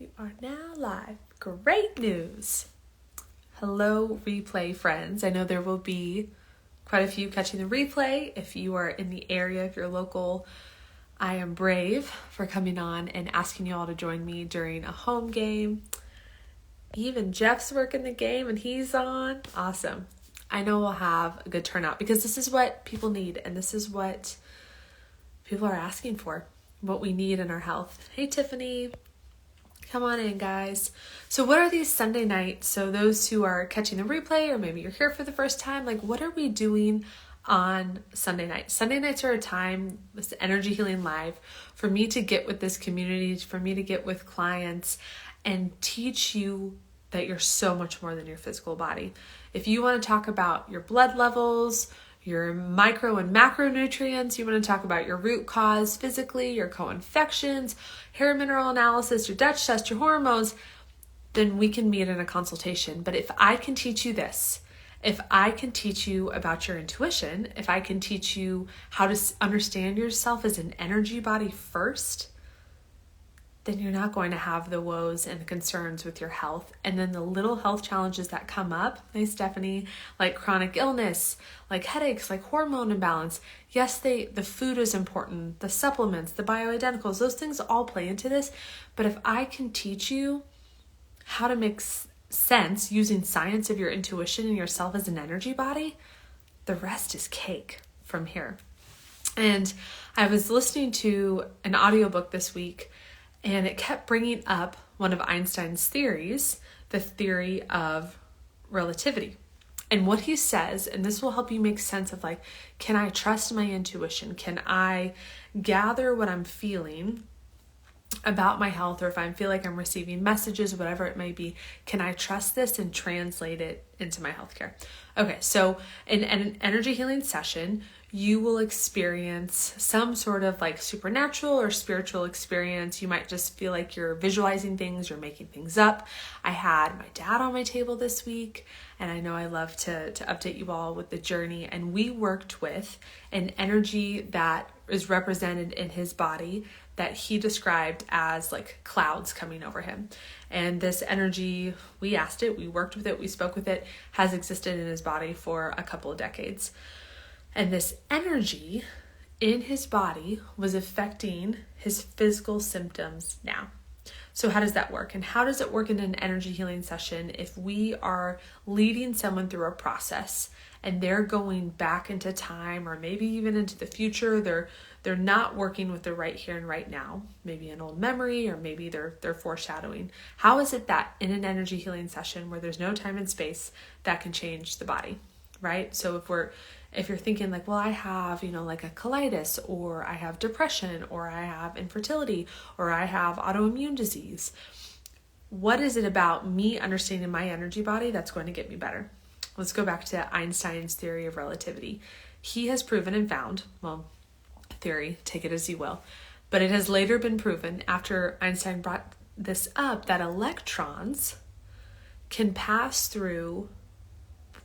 We are now live. Great news. Hello, replay friends. I know there will be quite a few catching the replay. If you are in the area, if you're local, I am brave for coming on and asking you all to join me during a home game. Even Jeff's working the game and he's on. Awesome. I know we'll have a good turnout because this is what people need and this is what people are asking for, what we need in our health. Hey, Tiffany. Come on in, guys. So what are these Sunday nights? So those who are catching the replay, or maybe you're here for the first time, like what are we doing on Sunday nights? Sunday nights are a time, this Energy Healing Live, for me to get with this community, for me to get with clients and teach you that you're so much more than your physical body. If you want to talk about your blood levels, your micro and macronutrients, you want to talk about your root cause physically, your co-infections, hair mineral analysis, your Dutch test, your hormones, then we can meet in a consultation. But if I can teach you this, if I can teach you about your intuition, if I can teach you how to understand yourself as an energy body first, then you're not going to have the woes and the concerns with your health. And then the little health challenges that come up, hey Stephanie, like chronic illness, like headaches, like hormone imbalance. Yes, the food is important, the supplements, the bioidenticals, those things all play into this. But if I can teach you how to make sense using science of your intuition and yourself as an energy body, the rest is cake from here. And I was listening to an audiobook this week, and it kept bringing up one of Einstein's theories, the theory of relativity. And what he says, and this will help you make sense of like, can I trust my intuition? Can I gather what I'm feeling about my health, or if I feel like I'm receiving messages, whatever it may be, can I trust this and translate it into my healthcare? Okay, so in an energy healing session, you will experience some sort of like supernatural or spiritual experience. You might just feel like you're visualizing things, you're making things up. I had my dad on my table this week, and I know I love to update you all with the journey. And we worked with an energy that is represented in his body that he described as like clouds coming over him. And this energy, we asked it, we worked with it, we spoke with it, has existed in his body for a couple of decades. And this energy in his body was affecting his physical symptoms now. So how does that work? And how does it work in an energy healing session if we are leading someone through a process and they're going back into time or maybe even into the future? They're not working with the right here and right now, maybe an old memory, or maybe they're foreshadowing. How is it that in an energy healing session where there's no time and space, that can change the body, right? So if you're thinking like, well, I have, like a colitis, or I have depression, or I have infertility, or I have autoimmune disease, what is it about me understanding my energy body that's going to get me better? Let's go back to Einstein's theory of relativity. He has proven and found, well, theory, take it as you will, but it has later been proven after Einstein brought this up that electrons can pass through,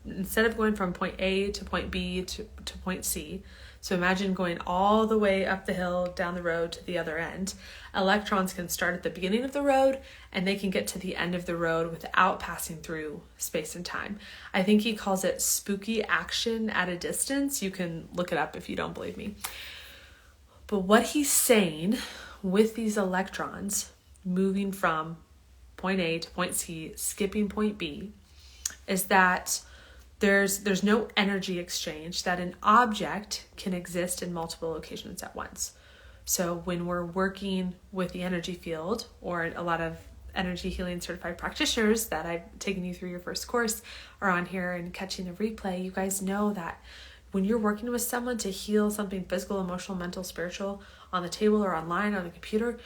instead of going from point A to point B to point C, so imagine going all the way up the hill, down the road to the other end. Electrons can start at the beginning of the road and they can get to the end of the road without passing through space and time. I think he calls it spooky action at a distance. You can look it up if you don't believe me. But what he's saying with these electrons moving from point A to point C, skipping point B, is that there's no energy exchange, that an object can exist in multiple locations at once. So when we're working with the energy field, or a lot of energy healing certified practitioners that I've taken you through your first course are on here and catching the replay, you guys know that when you're working with someone to heal something physical, emotional, mental, spiritual, on the table or online, on the computer,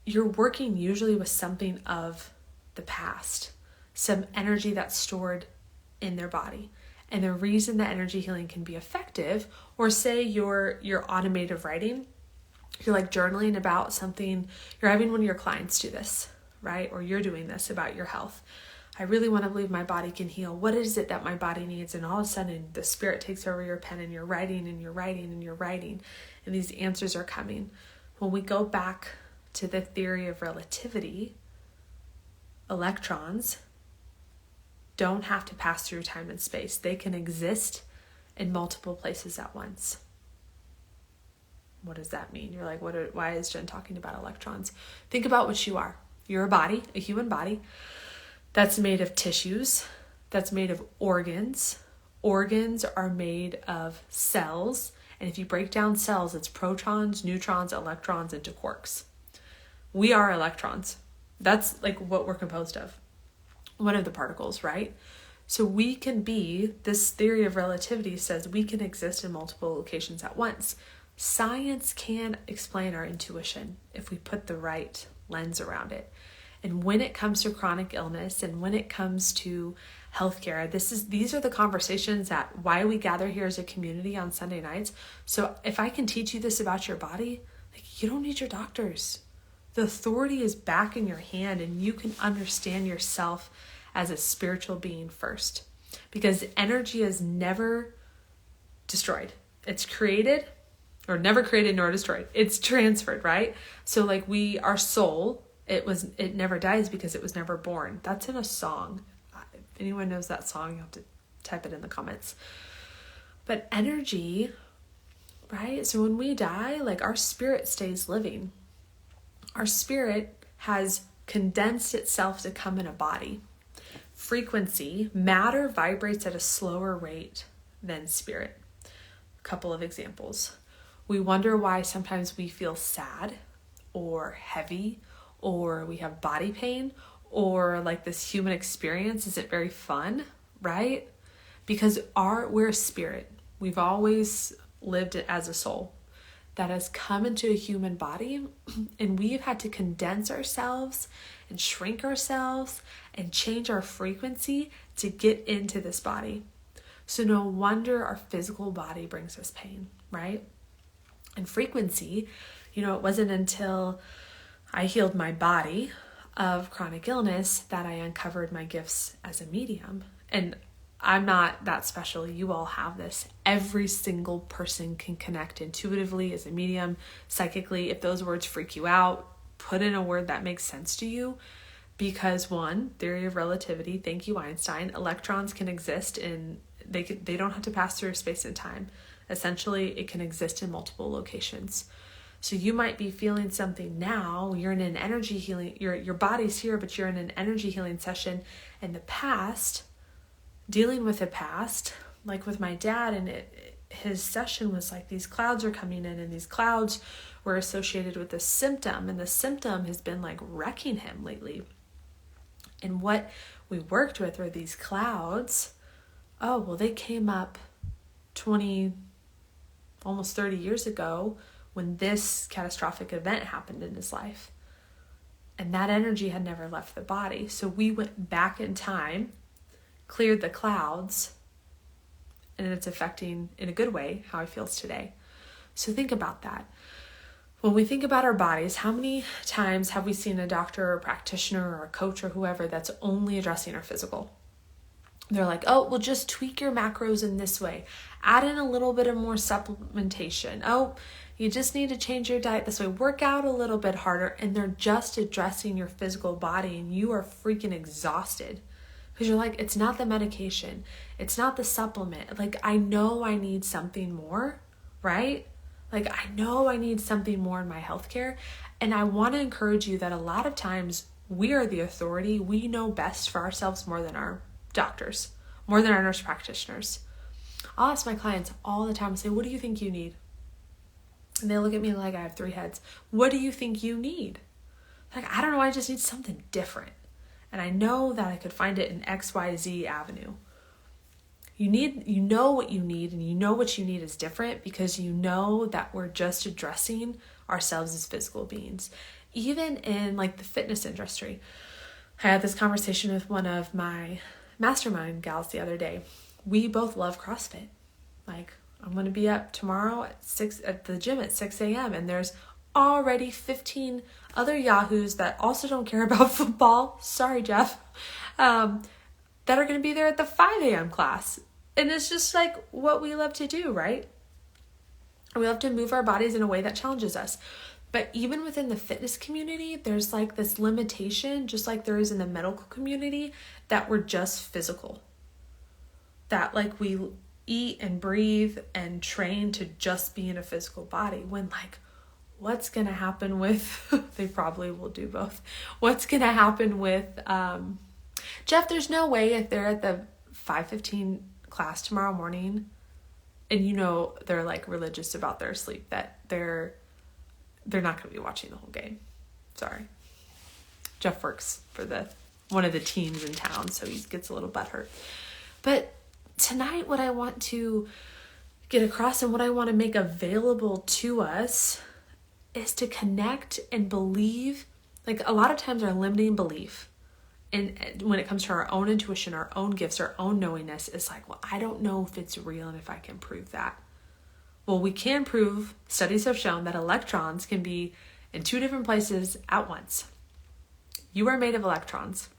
you're working usually with something of the past, some energy that's stored in their body. And the reason that energy healing can be effective, or say your automative writing, you're like journaling about something, you're having one of your clients do this, right? Or you're doing this about your health. I really want to believe my body can heal. What is it that my body needs? And all of a sudden the spirit takes over your pen and you're writing and you're writing and you're writing, and these answers are coming. When we go back to the theory of relativity, electrons don't have to pass through time and space. They can exist in multiple places at once. What does that mean? You're like, why is Jen talking about electrons? Think about what you are. You're a body, a human body, that's made of tissues, that's made of organs. Organs are made of cells. And if you break down cells, it's protons, neutrons, electrons into quarks. We are electrons. That's like what we're composed of. One of the particles, right? So we can be, this theory of relativity says we can exist in multiple locations at once. Science can explain our intuition if we put the right lens around it. And when it comes to chronic illness and when it comes to healthcare, these are the conversations that why we gather here as a community on Sunday nights. So if I can teach you this about your body, like, you don't need your doctors. The authority is back in your hand, and you can understand yourself as a spiritual being first, because energy is never destroyed. It's created, or never created nor destroyed. It's transferred, right? So like our soul, it never dies because it was never born. That's in a song. If anyone knows that song, you'll have to type it in the comments. But energy, right? So when we die, like, our spirit stays living. Our spirit has condensed itself to come in a body. Frequency, matter vibrates at a slower rate than spirit. A couple of examples. We wonder why sometimes we feel sad or heavy, or we have body pain, or like this human experience isn't very fun, right? Because we're a spirit. We've always lived as a soul that has come into a human body, and we've had to condense ourselves and shrink ourselves and change our frequency to get into this body. So no wonder our physical body brings us pain, right? And frequency, it wasn't until I healed my body of chronic illness that I uncovered my gifts as a medium. And I'm not that special. You all have this. Every single person can connect intuitively as a medium, psychically. If those words freak you out, put in a word that makes sense to you. Because one, theory of relativity, thank you, Einstein, electrons can exist they don't have to pass through space and time. Essentially, it can exist in multiple locations. So you might be feeling something now. You're in an energy healing, your body's here, but you're in an energy healing session. In the past, dealing with the past, like with my dad, and his session was like these clouds are coming in, and these clouds were associated with a symptom, and the symptom has been like wrecking him lately. And what we worked with were these clouds. Oh, well, they came up 20, almost 30 years ago when this catastrophic event happened in his life. And that energy had never left the body. So we went back in time, cleared the clouds, and it's affecting, in a good way, how he feels today. So think about that. When we think about our bodies, how many times have we seen a doctor or a practitioner or a coach or whoever that's only addressing our physical? They're like, oh, well, just tweak your macros in this way. Add in a little bit of more supplementation. Oh, you just need to change your diet this way. Work out a little bit harder. And they're just addressing your physical body, and you are freaking exhausted. Because you're like, it's not the medication. It's not the supplement. Like, I know I need something more, right? Like, I know I need something more in my healthcare. And I want to encourage you that a lot of times we are the authority. We know best for ourselves more than our doctors, more than our nurse practitioners. I'll ask my clients all the time and say, what do you think you need? And they look at me like I have 3 heads. What do you think you need? Like, I don't know. I just need something different. And I know that I could find it in XYZ avenue. You know what you need, and you know what you need is different because you know that we're just addressing ourselves as physical beings. Even in like the fitness industry. I had this conversation with one of my mastermind gals the other day. We both love CrossFit. Like, I'm going to be up tomorrow at the gym at 6 a.m. and there's already 15 other yahoos that also don't care about football. Sorry, Jeff. That are going to be there at the 5 a.m. class. And it's just like what we love to do, right? We love to move our bodies in a way that challenges us. But even within the fitness community, there's like this limitation, just like there is in the medical community, that we're just physical. That like we eat and breathe and train to just be in a physical body, when like what's going to happen with, they probably will do both. What's going to happen with, Jeff, there's no way if they're at the 5:15 class tomorrow morning and they're like religious about their sleep, that they're not going to be watching the whole game. Sorry. Jeff works for one of the teams in town, so he gets a little butthurt. But tonight, what I want to get across and what I want to make available to us is to connect and believe. Like a lot of times our limiting belief, and when it comes to our own intuition, our own gifts, our own knowingness, is like, well, I don't know if it's real and if I can prove that. Well, we can prove, studies have shown that electrons can be in 2 different places at once. You are made of electrons.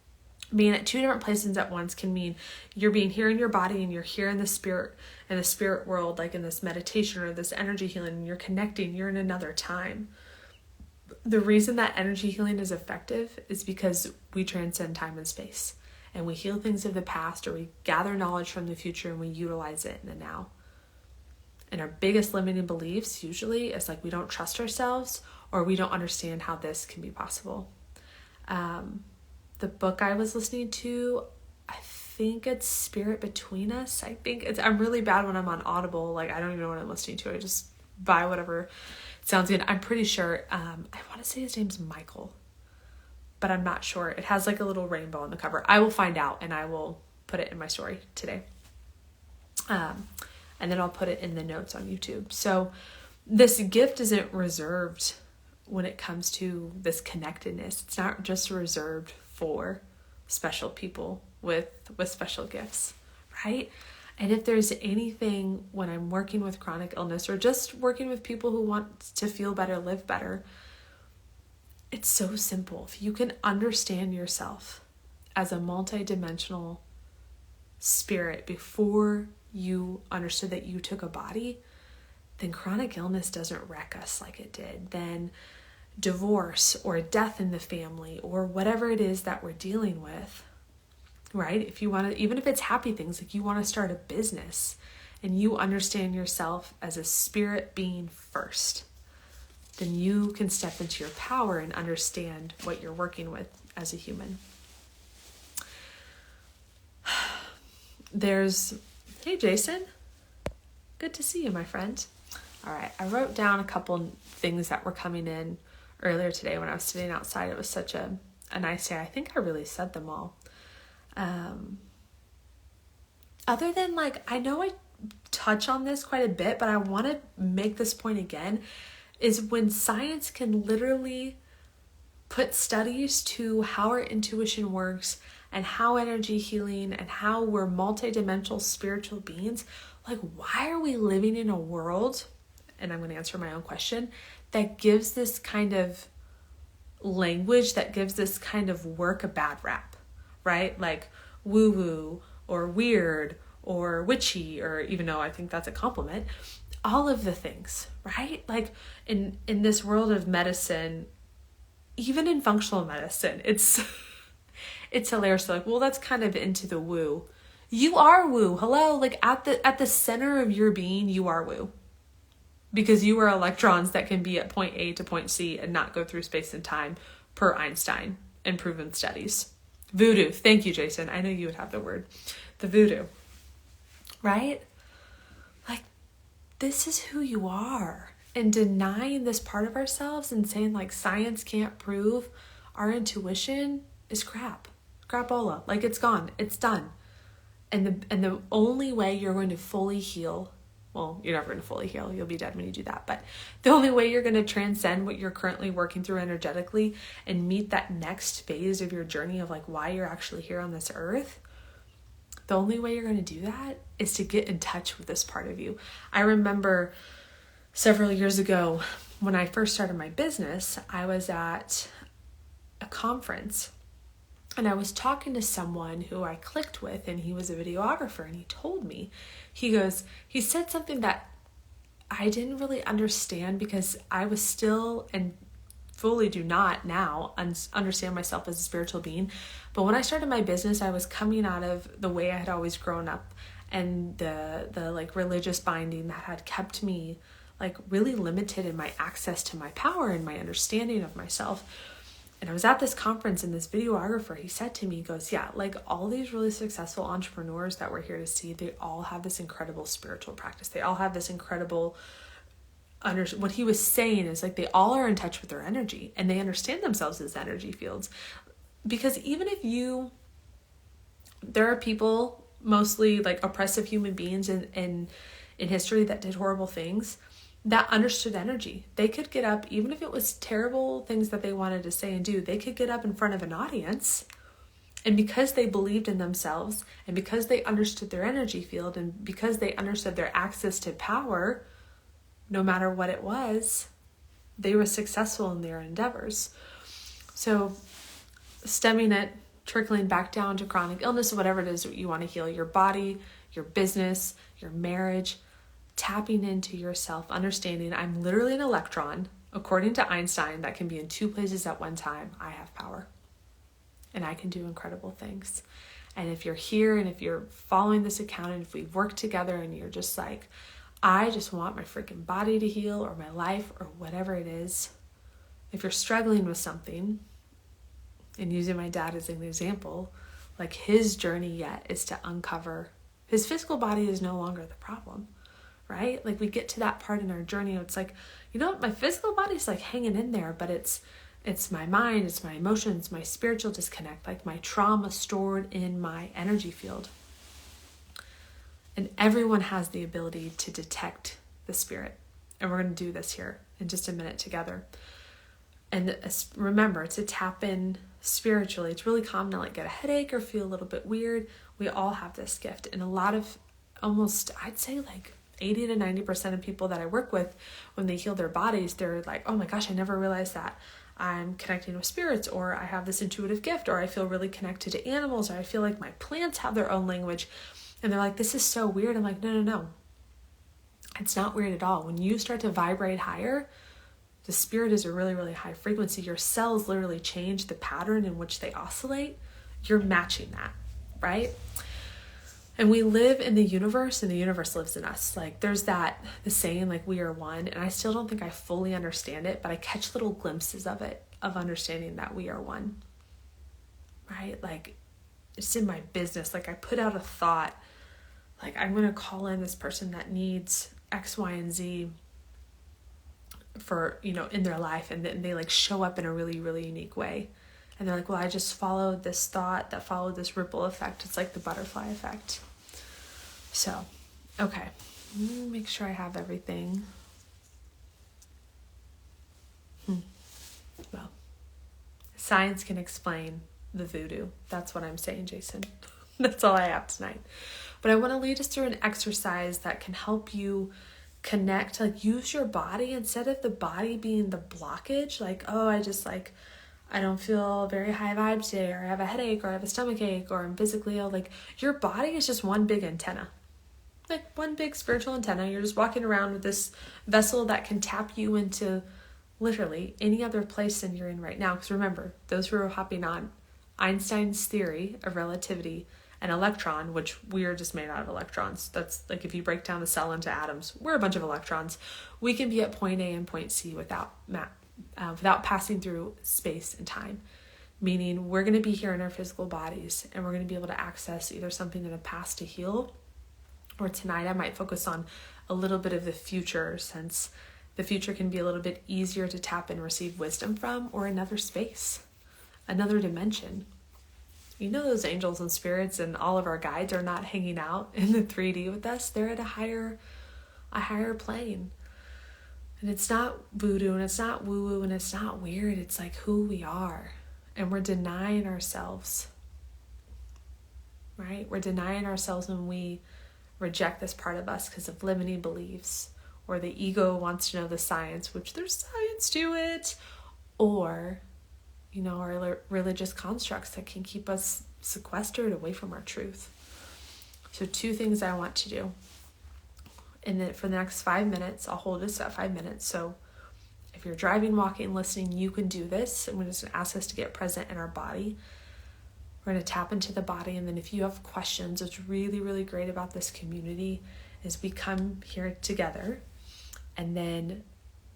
Being at 2 different places at once can mean you're being here in your body and you're here in the spirit world, like in this meditation or this energy healing, and you're connecting, you're in another time. The reason that energy healing is effective is because we transcend time and space, and we heal things of the past, or we gather knowledge from the future and we utilize it in the now. And our biggest limiting beliefs usually is like we don't trust ourselves, or we don't understand how this can be possible. The book I was listening to, I think it's Spirit Between Us. I'm really bad when I'm on Audible. Like, I don't even know what I'm listening to. I just buy whatever sounds good. I'm pretty sure, I want to say his name's Michael, but I'm not sure. It has like a little rainbow on the cover. I will find out and I will put it in my story today. And then I'll put it in the notes on YouTube. So this gift isn't reserved when it comes to this connectedness. It's not just reserved for special people with special gifts, right? And if there's anything when I'm working with chronic illness or just working with people who want to feel better, live better, it's so simple. If you can understand yourself as a multidimensional spirit before you understood that you took a body, then chronic illness doesn't wreck us like it did. Then divorce or death in the family or whatever it is that we're dealing with, right? If you want to, even if it's happy things, like you want to start a business and you understand yourself as a spirit being first, then you can step into your power and understand what you're working with as a human. Hey Jason, good to see you, my friend. All right, I wrote down a couple things that were coming in earlier today when I was sitting outside. It was such a nice day. I think I really said them all. Other than I know I touch on this quite a bit, but I want to make this point again, is when science can literally put studies to how our intuition works and how energy healing and how we're multidimensional spiritual beings, why are we living in a world, and I'm going to answer my own question, that gives this kind of language, that gives this kind of work a bad rap, right? Like woo-woo or weird or witchy, or even though I think that's a compliment, all of the things, right? Like in this world of medicine, even in functional medicine, it's hilarious. Well, that's kind of into the woo. You are woo. Hello, at the center of your being, you are woo. Because you are electrons that can be at point A to point C and not go through space and time, per Einstein and proven studies. Voodoo. Thank you, Jason. I know you would have the word. The voodoo. Right? This is who you are. And denying this part of ourselves and saying science can't prove our intuition is crap. Crapola. It's gone. It's done. And the only way you're going to fully heal, well, you're never going to fully heal. You'll be dead when you do that. But the only way you're going to transcend what you're currently working through energetically and meet that next phase of your journey of why you're actually here on this earth, the only way you're going to do that is to get in touch with this part of you. I remember several years ago when I first started my business, I was at a conference and I was talking to someone who I clicked with, and he was a videographer, and he told me, he said something that I didn't really understand because I was still, and fully do not now understand myself as a spiritual being. But when I started my business, I was coming out of the way I had always grown up and the like religious binding that had kept me like really limited in my access to my power and my understanding of myself. And I was at this conference and this videographer, he said to me, he goes, yeah, like all these really successful entrepreneurs that we're here to see, they all have this incredible spiritual practice. They all have this incredible what he was saying is like they all are in touch with their energy and they understand themselves as energy fields. Because even if there are people, mostly like oppressive human beings in history that did horrible things, that understood energy. They could get up, even if it was terrible things that they wanted to say and do, they could get up in front of an audience. And because they believed in themselves and because they understood their energy field and because they understood their access to power, no matter what it was, they were successful in their endeavors. So stemming it, trickling back down to chronic illness, whatever it is that you want to heal, your body, your business, your marriage, tapping into yourself, understanding I'm literally an electron, according to Einstein, that can be in two places at one time. I have power and I can do incredible things. And if you're here and if you're following this account and if we work together and you're just like, I just want my freaking body to heal or my life or whatever it is. If you're struggling with something, and using my dad as an example, like his journey yet is to uncover his physical body is no longer the problem, right? Like we get to that part in our journey. It's like, you know what? My physical body's like hanging in there, but it's my mind, it's my emotions, my spiritual disconnect, like my trauma stored in my energy field. And everyone has the ability to detect the spirit. And we're going to do this here in just a minute together. And remember to tap in spiritually. It's really common to like get a headache or feel a little bit weird. We all have this gift. And a lot of almost, I'd say like 80 to 90% of people that I work with, when they heal their bodies, they're like, oh my gosh, I never realized that I'm connecting with spirits, or I have this intuitive gift, or I feel really connected to animals, or I feel like my plants have their own language. And they're like, this is so weird. I'm like, no. It's not weird at all. When you start to vibrate higher, the spirit is a really, really high frequency. Your cells literally change the pattern in which they oscillate. You're matching that, right? And we live in the universe and the universe lives in us. Like there's the saying, like we are one. And I still don't think I fully understand it, but I catch little glimpses of it, of understanding that we are one, right? Like it's in my business. Like I put out a thought, like I'm going to call in this person that needs X, Y, and Z for, in their life. And then they like show up in a really, really unique way. And they're like, well, I just followed this thought that followed this ripple effect. It's like the butterfly effect. So, okay. Let me make sure I have everything. Well, science can explain the voodoo. That's what I'm saying, Jason. That's all I have tonight. But I want to lead us through an exercise that can help you connect, like use your body instead of the body being the blockage. Like, oh, I don't feel very high vibe today, or I have a headache, or I have a stomach ache, or I'm physically ill. Like your body is just one big antenna, like one big spiritual antenna. You're just walking around with this vessel that can tap you into literally any other place than you're in right now. Because remember, those who are hopping on Einstein's theory of relativity, an electron, which we are just made out of electrons. That's like if you break down the cell into atoms, we're a bunch of electrons. We can be at point A and point C without passing through space and time. Meaning we're going to be here in our physical bodies and we're going to be able to access either something in the past to heal, or tonight I might focus on a little bit of the future, since the future can be a little bit easier to tap and receive wisdom from, or another space, another dimension. Those angels and spirits and all of our guides are not hanging out in the 3D with us. They're at a higher plane. And it's not voodoo and it's not woo-woo and it's not weird. It's like who we are. And we're denying ourselves, right? We're denying ourselves when we reject this part of us because of limiting beliefs, or the ego wants to know the science, which there's science to it, or our religious constructs that can keep us sequestered away from our truth. So 2 things I want to do. And then for the next 5 minutes, I'll hold this at 5 minutes. So If you're driving, walking, listening, you can do this. I'm just going to ask us to get present in our body. We're going to tap into the body. And then if you have questions, what's really, really great about this community is we come here together. And then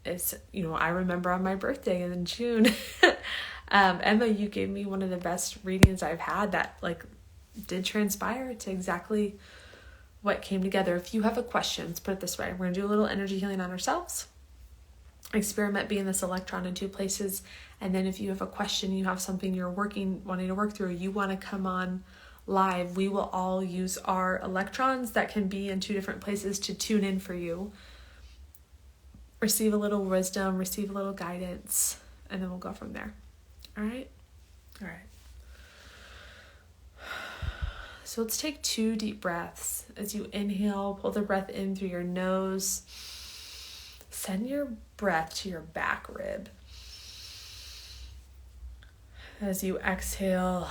it's, I remember on my birthday in June, Emma, you gave me one of the best readings I've had that did transpire to exactly what came together. If you have a question, let's put it this way. We're going to do a little energy healing on ourselves. Experiment being this electron in 2 places. And then if you have a question, you have something you're wanting to work through, you want to come on live, we will all use our electrons that can be in 2 different places to tune in for you. Receive a little wisdom, receive a little guidance, and then we'll go from there. All right? All right. So let's take 2 deep breaths. As you inhale, pull the breath in through your nose. Send your breath to your back rib. As you exhale,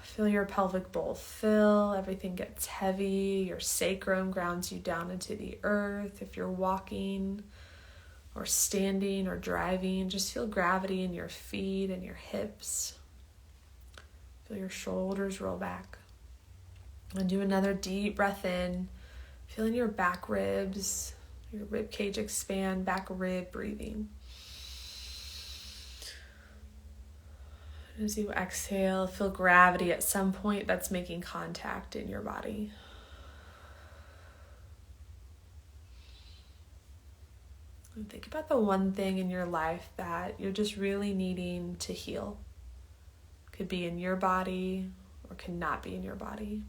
feel your pelvic bowl fill. Everything gets heavy. Your sacrum grounds you down into the earth. If you're walking or standing or driving, just feel gravity in your feet and your hips. Feel your shoulders roll back. And do another deep breath in. Feeling your back ribs, your rib cage expand, back rib breathing. As you exhale, feel gravity at some point that's making contact in your body. And think about the one thing in your life that you're just really needing to heal. Could be in your body or could not be in your body.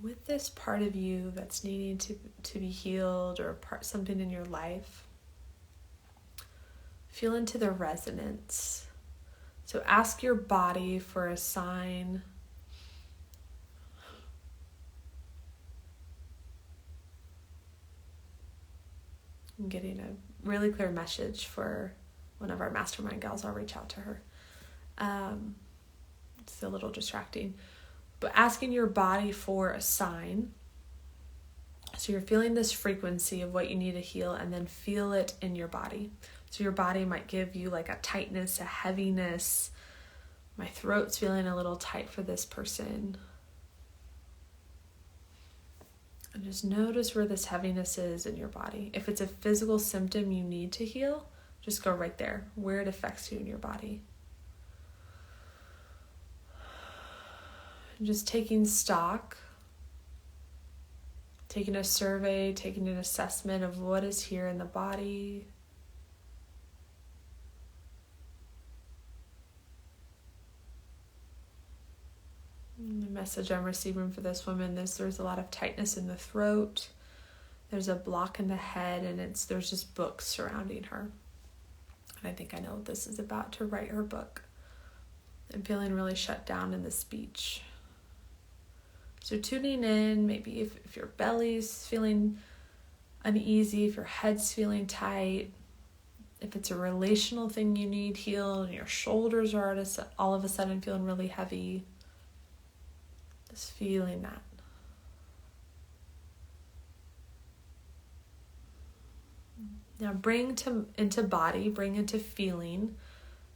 With this part of you that's needing to be healed or something in your life, feel into the resonance. So ask your body for a sign. I'm getting a really clear message for one of our mastermind gals. I'll reach out to her. It's a little distracting. But asking your body for a sign. So you're feeling this frequency of what you need to heal and then feel it in your body. So your body might give you like a tightness, a heaviness. My throat's feeling a little tight for this person. And just notice where this heaviness is in your body. If it's a physical symptom you need to heal, just go right there, where it affects you in your body. And just taking stock, taking a survey, taking an assessment of what is here in the body. The message I'm receiving for this woman is there's a lot of tightness in the throat. There's a block in the head, and there's just books surrounding her. And I think I know what this is about, to write her book. I'm feeling really shut down in the speech. So tuning in, maybe if your belly's feeling uneasy, if your head's feeling tight, if it's a relational thing you need healed and your shoulders are all of a sudden feeling really heavy, just feeling that. Now bring into feeling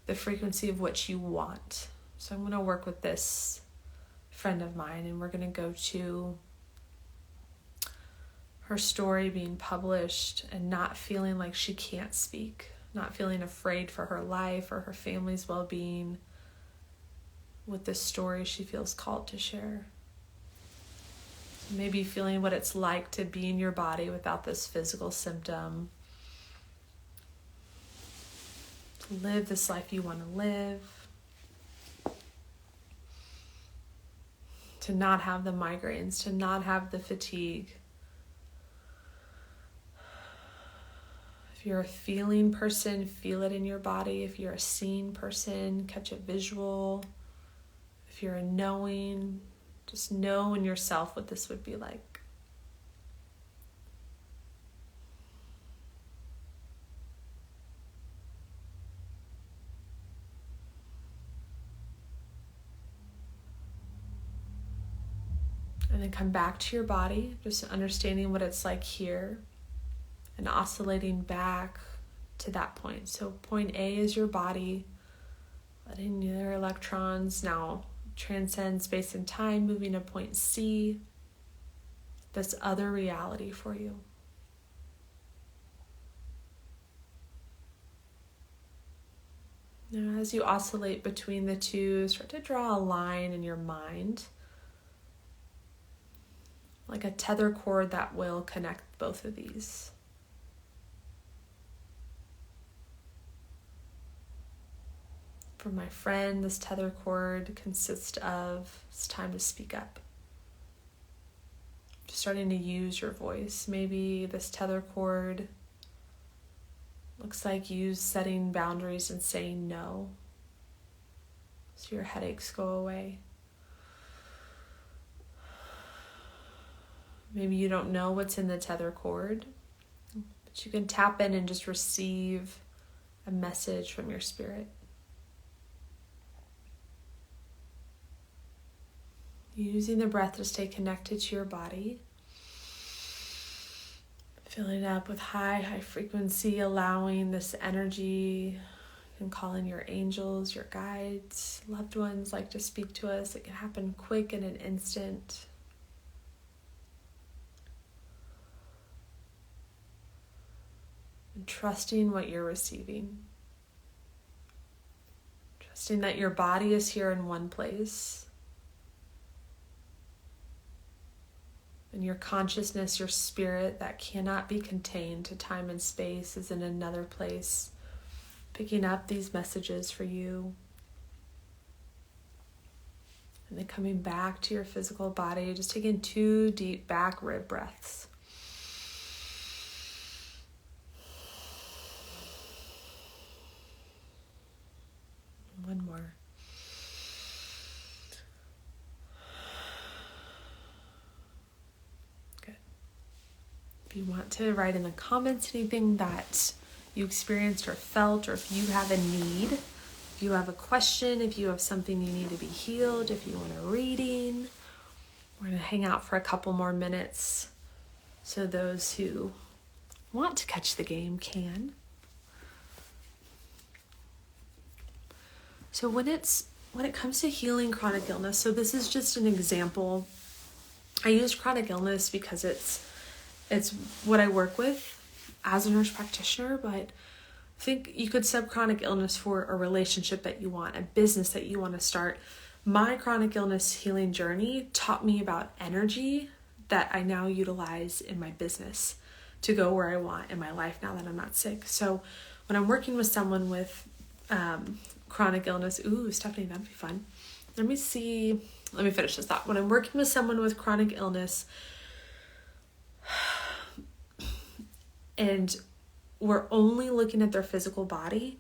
the frequency of what you want. So I'm going to work with this friend of mine, and we're going to go to her story being published and not feeling like she can't speak, not feeling afraid for her life or her family's well-being with this story she feels called to share. Maybe feeling what it's like to be in your body without this physical symptom, to live this life you want to live, to not have the migraines, to not have the fatigue. If you're a feeling person, feel it in your body. If you're a seeing person, catch a visual. If you're a knowing, just know in yourself what this would be like. And then come back to your body, just understanding what it's like here and oscillating back to that point. So point A is your body, letting your electrons now transcend space and time, moving to point C, this other reality for you. Now, as you oscillate between the two, start to draw a line in your mind, like a tether cord that will connect both of these. For my friend, this tether cord consists of, it's time to speak up. Just starting to use your voice. Maybe this tether cord looks like you setting boundaries and saying no, so your headaches go away. Maybe you don't know what's in the tether cord, but you can tap in and just receive a message from your spirit. Using the breath to stay connected to your body. Filling it up with high frequency, allowing this energy. You can call in your angels, your guides, loved ones like to speak to us. It can happen quick in an instant. And trusting what you're receiving. Trusting that your body is here in one place. And your consciousness, your spirit that cannot be contained to time and space is in another place, picking up these messages for you. And then coming back to your physical body, just taking 2 deep back rib breaths. One more. If you want to write in the comments anything that you experienced or felt, or if you have a need, if you have a question, if you have something you need to be healed, if you want a reading, we're going to hang out for a couple more minutes so those who want to catch the game can. So when it comes to healing chronic illness, so this is just an example. I use chronic illness because it's what I work with as a nurse practitioner, but I think you could sub chronic illness for a relationship that you want, a business that you want to start. My chronic illness healing journey taught me about energy that I now utilize in my business to go where I want in my life now that I'm not sick. So when I'm working with someone with chronic illness, Stephanie, that'd be fun. Let me finish this thought. When I'm working with someone with chronic illness, and we're only looking at their physical body,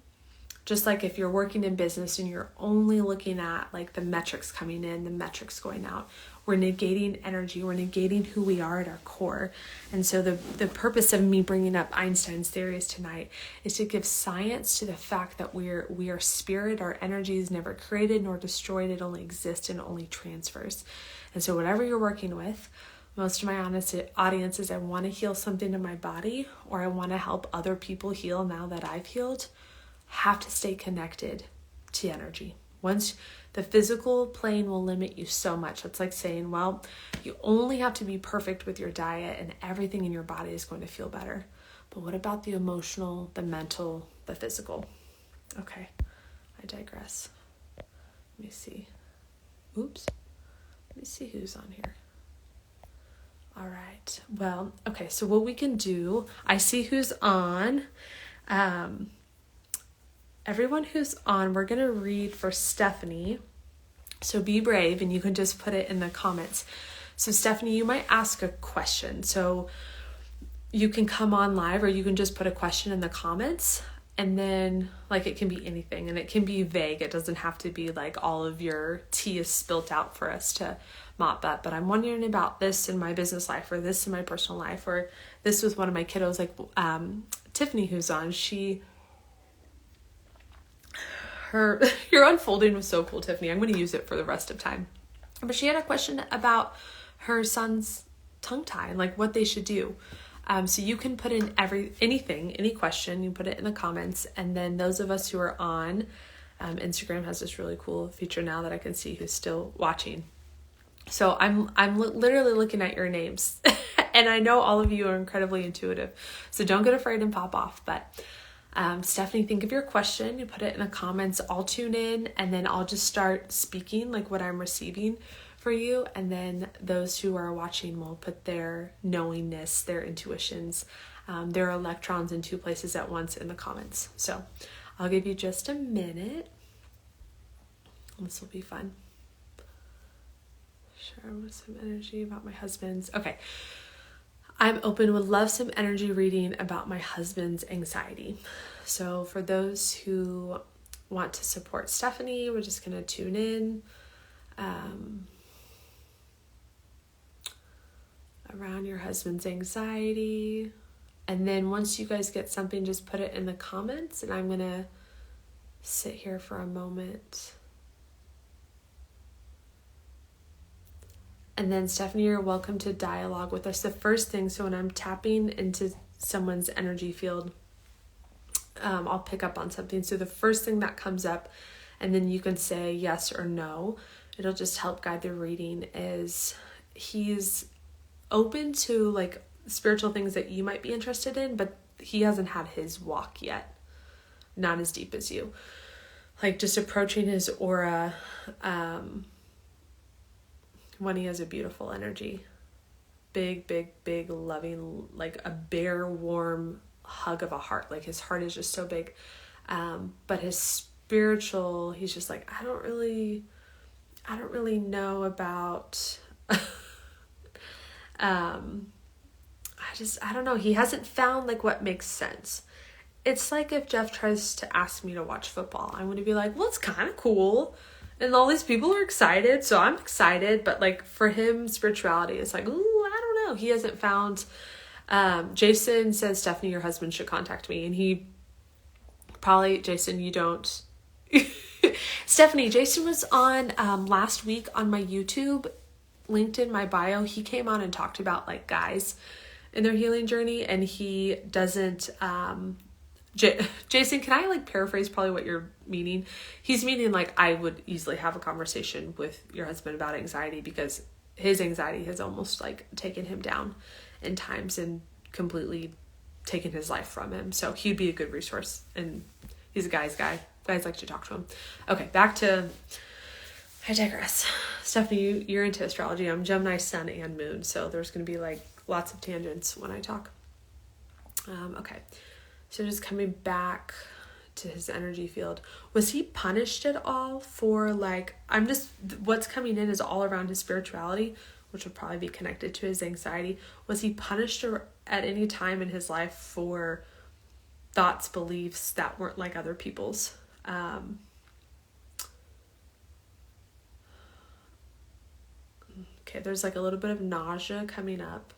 just like if you're working in business and you're only looking at like the metrics coming in, the metrics going out, we're negating energy, we're negating who we are at our core. And so the purpose of me bringing up Einstein's theories tonight is to give science to the fact that we are spirit. Our energy is never created nor destroyed. It only exists and only transfers. And so whatever you're working with, most of my honest audience is I want to heal something in my body, or I want to help other people heal now that I've healed, have to stay connected to energy. Once the physical plane will limit you so much. It's like saying, well, you only have to be perfect with your diet and everything in your body is going to feel better. But what about the emotional, the mental, the physical? Okay, I digress. Let me see. Let me see who's on here. All right. Well, okay. So what we can do, I see who's on. Everyone who's on, we're going to read for Stephanie. So be brave and you can just put it in the comments. So Stephanie, you might ask a question. So you can come on live or you can just put a question in the comments. And then like it can be anything and it can be vague. It doesn't have to be like all of your tea is spilt out for us to mop up. But I'm wondering about this in my business life or this in my personal life or this with one of my kiddos, like Tiffany who's on. Your unfolding was so cool, Tiffany. I'm going to use it for the rest of time. But she had a question about her son's tongue tie and like what they should do. So you can put in any question, you put it in the comments, and then those of us who are on Instagram has this really cool feature now that I can see who's still watching. So I'm literally looking at your names, and I know all of you are incredibly intuitive, so don't get afraid and pop off. But Stephanie, think of your question, you put it in the comments, I'll tune in, and then I'll just start speaking like what I'm receiving for you, and then those who are watching will put their knowingness, their intuitions, their electrons in two places at once in the comments. So I'll give you just a minute. This will be fun. Share with some energy about my husband's. Okay. I'm open, would love some energy reading about my husband's anxiety. So for those who want to support Stephanie, we're just going to tune in. Around your husband's anxiety. And then once you guys get something, just put it in the comments, and I'm going to sit here for a moment. And then Stephanie, you're welcome to dialogue with us. The first thing, so when I'm tapping into someone's energy field, I'll pick up on something. So the first thing that comes up, and then you can say yes or no, it'll just help guide the reading, is he's open to like spiritual things that you might be interested in, but he hasn't had his walk yet. Not as deep as you. Like just approaching his aura, when he has a beautiful energy. Big, loving, like a bare, warm hug of a heart. Like his heart is just so big. But his spiritual, he's just like, I don't really know about, I don't know. He hasn't found like what makes sense. It's like if Jeff tries to ask me to watch football, I'm going to be like, well, it's kind of cool. And all these people are excited, so I'm excited. But like for him, spirituality is like, ooh, I don't know. He hasn't found. Jason says, Stephanie, your husband should contact me, and he probably, Jason, you don't. Stephanie, Jason was on last week on my YouTube, linked in my bio. He came on and talked about like guys in their healing journey, and he doesn't. Jason, can I like paraphrase probably what you're meaning? He's meaning like I would easily have a conversation with your husband about anxiety, because his anxiety has almost like taken him down in times and completely taken his life from him. So he'd be a good resource, and he's a guy's guy. Guys like to talk to him. Okay, back to, I digress. Stephanie, you're into astrology. I'm Gemini sun and moon, so there's going to be like lots of tangents when I talk. Okay. So just coming back to his energy field. Was he punished at all for like, what's coming in is all around his spirituality, which would probably be connected to his anxiety. Was he punished at any time in his life for thoughts, beliefs that weren't like other people's? Okay, there's like a little bit of nausea coming up.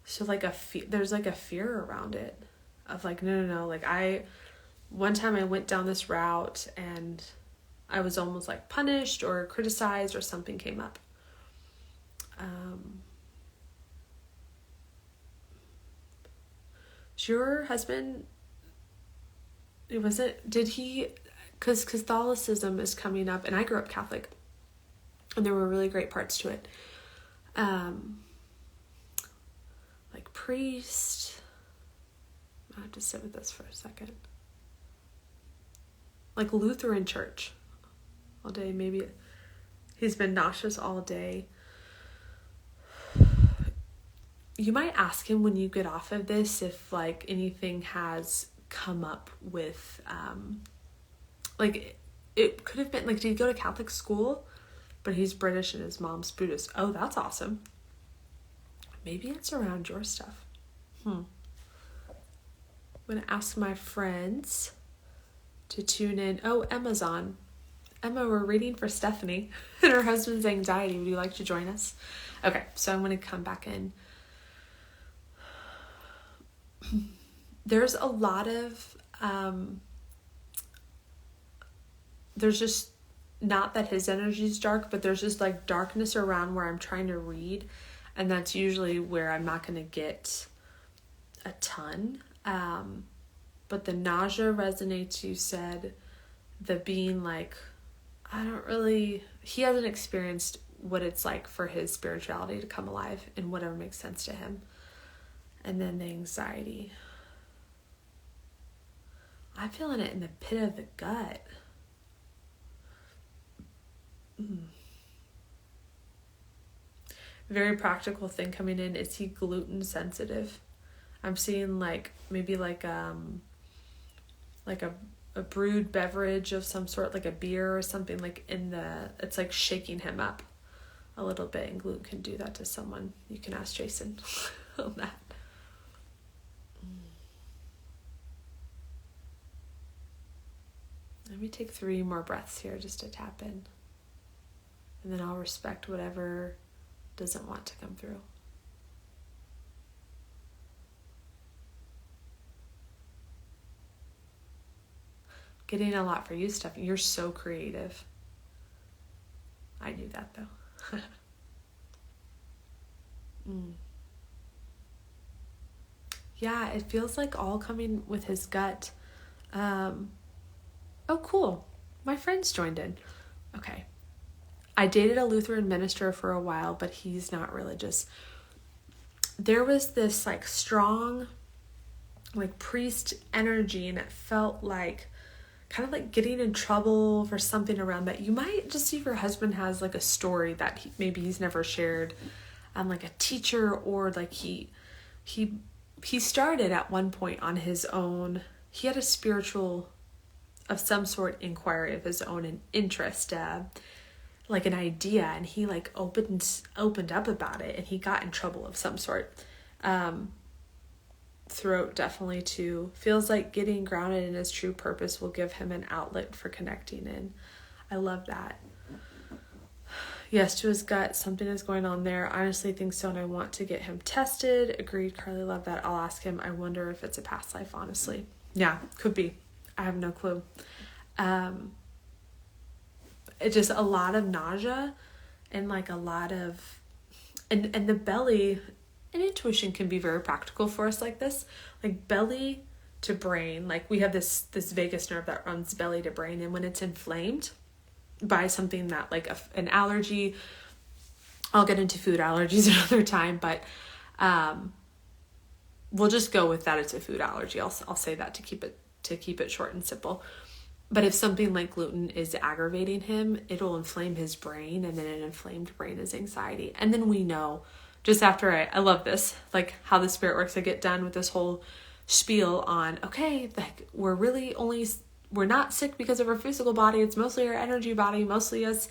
So like there's like a fear around it. Of like, no, like one time I went down this route and I was almost like punished or criticized or something came up. Is your husband, because Catholicism is coming up, and I grew up Catholic and there were really great parts to it. Like priest, I have to sit with this for a second. Like Lutheran church all day. Maybe he's been nauseous all day. You might ask him when you get off of this if like anything has come up with, like it could have been like, did he go to Catholic school? But he's British and his mom's Buddhist. Oh, that's awesome. Maybe it's around your stuff. I'm going to ask my friends to tune in. Oh, Emma's on. Emma, we're reading for Stephanie and her husband's anxiety. Would you like to join us? Okay, so I'm going to come back in. There's a lot of, there's just not that his energy is dark, but there's just like darkness around where I'm trying to read. And that's usually where I'm not going to get a ton. But the nausea resonates. You said the being like, he hasn't experienced what it's like for his spirituality to come alive in whatever makes sense to him. And then the anxiety. I'm feeling it in the pit of the gut. Very practical thing coming in. Is he gluten sensitive? I'm seeing maybe a brewed beverage of some sort, like a beer or something, it's like shaking him up a little bit, and gluten can do that to someone. You can ask Jason on that. Let me take 3 more breaths here just to tap in. And then I'll respect whatever doesn't want to come through. Getting a lot for you, Stephanie. You're so creative. I knew that though. Yeah, it feels like all coming with his gut. Oh, cool. My friends joined in. Okay. I dated a Lutheran minister for a while, but he's not religious. There was this strong priest energy, and it felt kind of getting in trouble for something around that. You might just see if your husband has a story that maybe he's never shared, a teacher, or he started at one point on his own. He had a spiritual of some sort inquiry of his own, an interest, an idea, and he opened up about it, and he got in trouble of some sort. Throat definitely too. Feels like getting grounded in his true purpose will give him an outlet for connecting in. I love that. Yes, to his gut, something is going on there. I honestly think so, and I want to get him tested. Agreed, Carly, love that. I'll ask him. I wonder if it's a past life, honestly. Yeah, could be. I have no clue. It's just a lot of nausea and a lot of, and the belly, and intuition can be very practical for us like this, belly to brain. We have this vagus nerve that runs belly to brain, and when it's inflamed by something that an allergy, I'll get into food allergies another time, but we'll just go with that. It's a food allergy. I'll say that to keep it short and simple. But if something like gluten is aggravating him, it'll inflame his brain, and then an inflamed brain is anxiety. And then we know, just after I love this, how the spirit works. I get done with this whole spiel on, okay, we're not sick because of our physical body. It's mostly our energy body, mostly us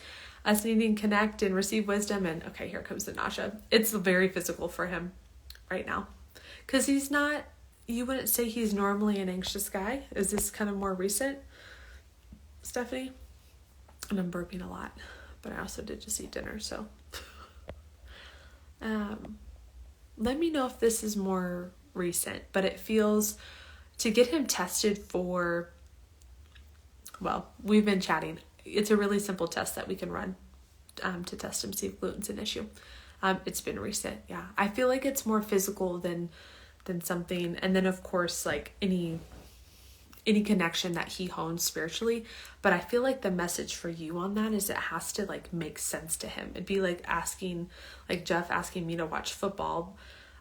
needing to connect and receive wisdom. And okay, here comes the nausea. It's very physical for him right now. Because you wouldn't say he's normally an anxious guy. Is this kind of more recent, Stephanie? And I'm burping a lot, but I also did just eat dinner, so. Let me know if this is more recent, but it feels to get him tested for, well, we've been chatting. It's a really simple test that we can run to test him, see if gluten's an issue. It's been recent. Yeah. I feel like it's more physical than something. And then of course, any connection that he hones spiritually. But I feel like the message for you on that is it has to make sense to him. It'd be asking, Jeff asking me to watch football.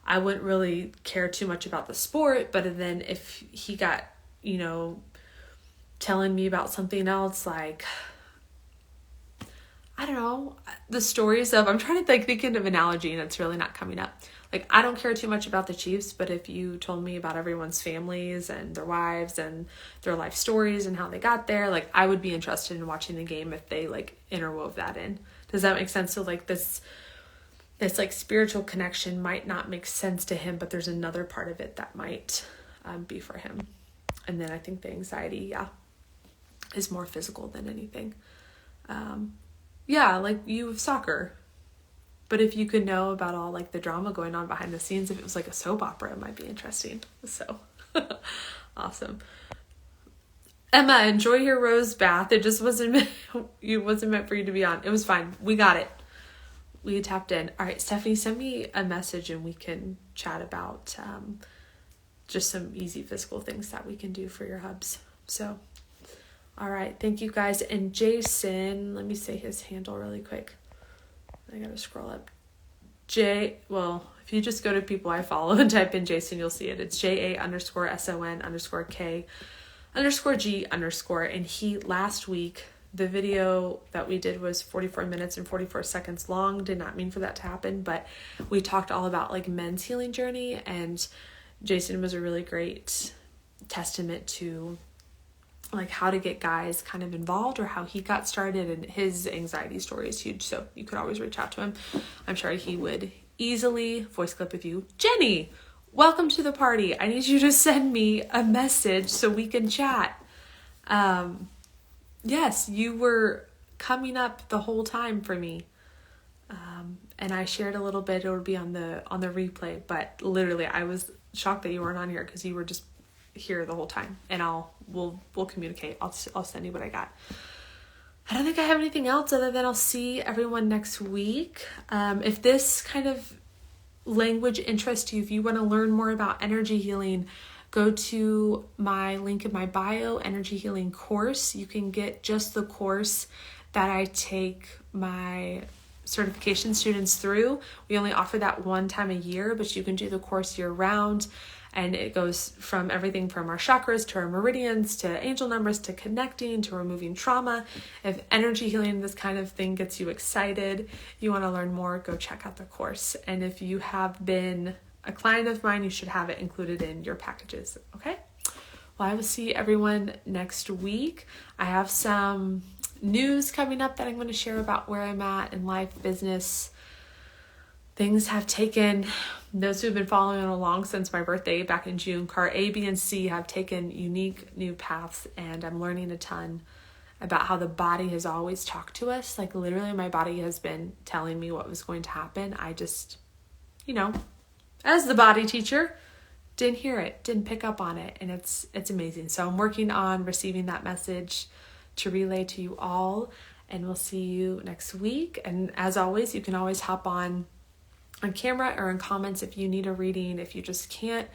I wouldn't really care too much about the sport, but then if he got, telling me about something else, I don't know, the stories of, I'm trying to think of an analogy and it's really not coming up. I don't care too much about the Chiefs, but if you told me about everyone's families and their wives and their life stories and how they got there, I would be interested in watching the game if they interwove that in. Does that make sense? So this spiritual connection might not make sense to him, but there's another part of it that might be for him. And then I think the anxiety, is more physical than anything. You have soccer. But if you could know about all the drama going on behind the scenes, if it was a soap opera, it might be interesting. So awesome. Emma, enjoy your rose bath. It just wasn't meant, it wasn't meant for you to be on. It was fine. We got it. We tapped in. All right, Stephanie, send me a message and we can chat about just some easy physical things that we can do for your hubs. So, all right. Thank you guys. And Jason, let me say his handle really quick. I got to scroll up. Well, if you just go to people I follow and type in Jason, you'll see it. It's JA_SON_K_G_. And he, last week, the video that we did was 44 minutes and 44 seconds long. Did not mean for that to happen, but we talked all about like men's healing journey, and Jason was a really great testament to like how to get guys kind of involved or how he got started, and his anxiety story is huge. So you could always reach out to him. I'm sure he would easily voice clip with you. Jenny, welcome to the party. I need you to send me a message so we can chat. Yes, you were coming up the whole time for me. And I shared a little bit. It would be on the replay, but literally I was shocked that you weren't on here because you were just here the whole time. And we'll communicate. I'll send you what I got. I don't think I have anything else other than I'll see everyone next week. If this kind of language interests you, if you want to learn more about energy healing, go to my link in my bio, energy healing course. You can get just the course that I take my certification students through. We only offer that one time a year, but you can do the course year round. And it goes from everything from our chakras to our meridians to angel numbers to connecting to removing trauma. If energy healing, this kind of thing gets you excited, you want to learn more, go check out the course. And if you have been a client of mine, you should have it included in your packages. Okay? Well, I will see everyone next week. I have some news coming up that I'm going to share about where I'm at in life, business. Things have taken, those who've been following along since my birthday back in June, car A, B, and C have taken unique new paths, and I'm learning a ton about how the body has always talked to us. Like literally my body has been telling me what was going to happen. I just, as the body teacher, didn't hear it, didn't pick up on it, and it's amazing. So I'm working on receiving that message to relay to you all, and we'll see you next week. And as always, you can always hop on camera or in comments if you need a reading, if you just can't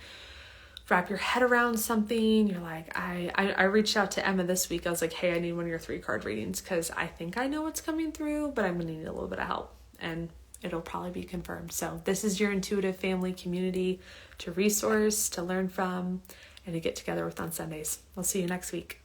wrap your head around something. You're like, I reached out to Emma this week. I was like, hey, I need one of your 3-card readings because I think I know what's coming through, but I'm going to need a little bit of help, and it'll probably be confirmed. So this is your intuitive family community to resource, to learn from, and to get together with on Sundays. We'll see you next week.